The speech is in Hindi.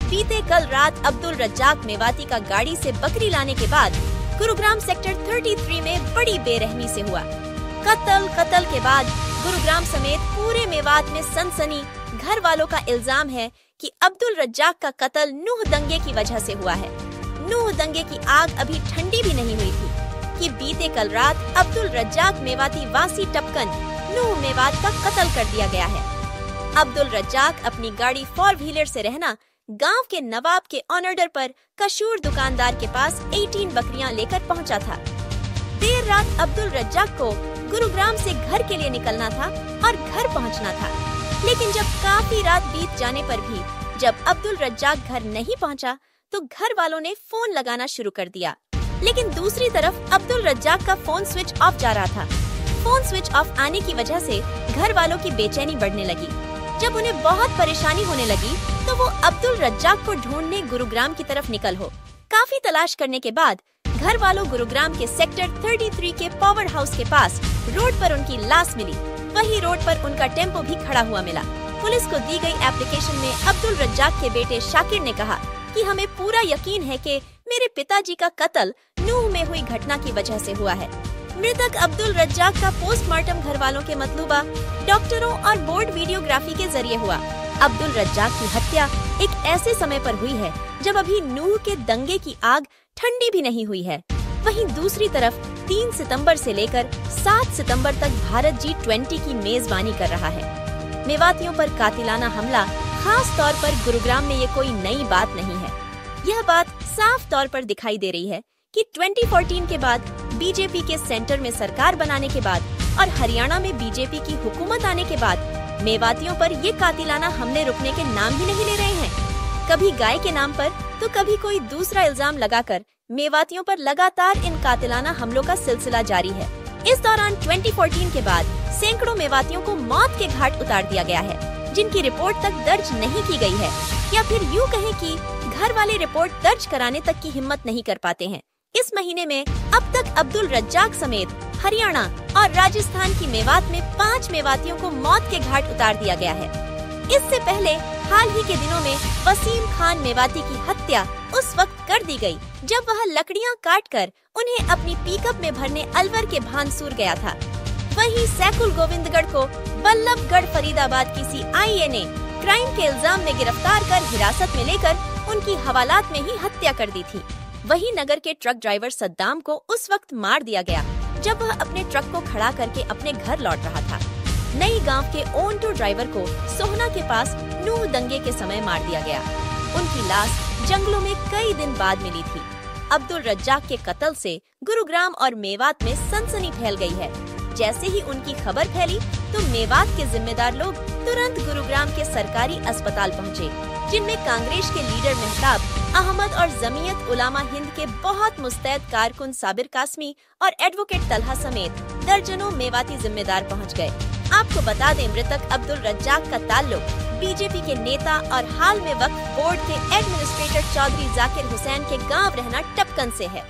बीते कल रात अब्दुल रज्जाक मेवाती का गाड़ी से बकरी लाने के बाद गुरुग्राम सेक्टर 33 में बड़ी बेरहमी से हुआ कत्ल के बाद गुरुग्राम समेत पूरे मेवात में सनसनी। घर वालों का इल्जाम है कि अब्दुल रज्जाक का कत्ल नूह दंगे की वजह से हुआ है। नूह दंगे की आग अभी ठंडी भी नहीं हुई थी कि बीते कल रात अब्दुल रज्जाक मेवाती वासी टपकन नूह मेवात का कत्ल कर दिया गया है। अब्दुल रज्जाक अपनी गाड़ी 4 व्हीलर से रहना गांव के नवाब के ऑनर्डर पर कशूर दुकानदार के पास 18 बकरियां लेकर पहुंचा था। देर रात अब्दुल रज्जाक को गुरुग्राम से घर के लिए निकलना था और घर पहुंचना था, लेकिन जब काफी रात बीत जाने पर भी जब अब्दुल रज्जाक घर नहीं पहुंचा तो घर वालों ने फोन लगाना शुरू कर दिया। लेकिन दूसरी तरफ अब्दुल रज्जाक का फोन स्विच ऑफ जा रहा था। फोन स्विच ऑफ आने की वजह से घर वालों की बेचैनी बढ़ने लगी। जब उन्हें बहुत परेशानी होने लगी तो वो अब्दुल रज्जाक को ढूंढने गुरुग्राम की तरफ निकल हो। काफी तलाश करने के बाद घर वालों गुरुग्राम के सेक्टर 33 के पावर हाउस के पास रोड पर उनकी लाश मिली। वही रोड पर उनका टेम्पो भी खड़ा हुआ मिला। पुलिस को दी गई एप्लीकेशन में अब्दुल रज्जाक के बेटे शाकिर ने कहा कि हमें पूरा यकीन है कि मेरे पिताजी का कत्ल नूह में हुई घटना की वजह से हुआ है। मृतक अब्दुल रज्जाक का पोस्टमार्टम घर वालों के मतलूबा डॉक्टरों और बोर्ड वीडियोग्राफी के जरिए हुआ। अब्दुल रज्जाक की हत्या एक ऐसे समय पर हुई है जब अभी नूह के दंगे की आग ठंडी भी नहीं हुई है। वहीं दूसरी तरफ 3 सितंबर से लेकर 7 सितंबर तक भारत G20 की मेजबानी कर रहा है। मेवातियों पर कातिलाना हमला खास तौर पर गुरुग्राम में ये कोई नई बात नहीं है। यह बात साफ तौर पर दिखाई दे रही है कि 2014 के बाद बीजेपी के सेंटर में सरकार बनाने के बाद और हरियाणा में बीजेपी की हुकूमत आने के बाद मेवातियों पर ये कातिलाना हमले रुकने के नाम ही नहीं ले रहे हैं। कभी गाय के नाम पर तो कभी कोई दूसरा इल्जाम लगाकर मेवातियों पर लगातार इन कातिलाना हमलों का सिलसिला जारी है। इस दौरान 2014 के बाद सैकड़ों मेवातियों को मौत के घाट उतार दिया गया है, जिनकी रिपोर्ट तक दर्ज नहीं की गई है, या फिर यूँ कहें कि घर वाले रिपोर्ट दर्ज कराने तक की हिम्मत नहीं कर पाते हैं। इस महीने में अब तक अब्दुल रज्जाक समेत हरियाणा और राजस्थान की मेवात में 5 मेवातियों को मौत के घाट उतार दिया गया है। इससे पहले हाल ही के दिनों में वसीम खान मेवाती की हत्या उस वक्त कर दी गई जब वह लकड़ियां काटकर उन्हें अपनी पिकअप में भरने अलवर के भानसूर गया था। वहीं सैकुल गोविंदगढ़ को बल्लभगढ़ फरीदाबाद की CIA ने क्राइम के इल्जाम में गिरफ्तार कर हिरासत में लेकर उनकी हवालात में ही हत्या कर दी थी। वहीं नगर के ट्रक ड्राइवर सद्दाम को उस वक्त मार दिया गया जब वह अपने ट्रक को खड़ा करके अपने घर लौट रहा था। नई गांव के ओन2 ड्राइवर को सोहना के पास नूह दंगे के समय मार दिया गया। उनकी लाश जंगलों में कई दिन बाद मिली थी। अब्दुल रज्जाक के कत्ल से गुरुग्राम और मेवात में सनसनी फैल गई है। जैसे ही उनकी खबर फैली तो मेवात के जिम्मेदार लोग तुरंत गुरुग्राम के सरकारी अस्पताल पहुँचे, जिनमें कांग्रेस के लीडर मेहताब अहमद और जमीयत उलामा हिंद के बहुत मुस्तैद कारकुन साबिर कासमी और एडवोकेट तलहा समेत दर्जनों मेवाती जिम्मेदार पहुंच गए। आपको बता दें, मृतक अब्दुल रज्जाक का ताल्लुक बीजेपी के नेता और हाल में वक्फ बोर्ड के एडमिनिस्ट्रेटर चौधरी जाकिर हुसैन के गांव रहना टपकन से है।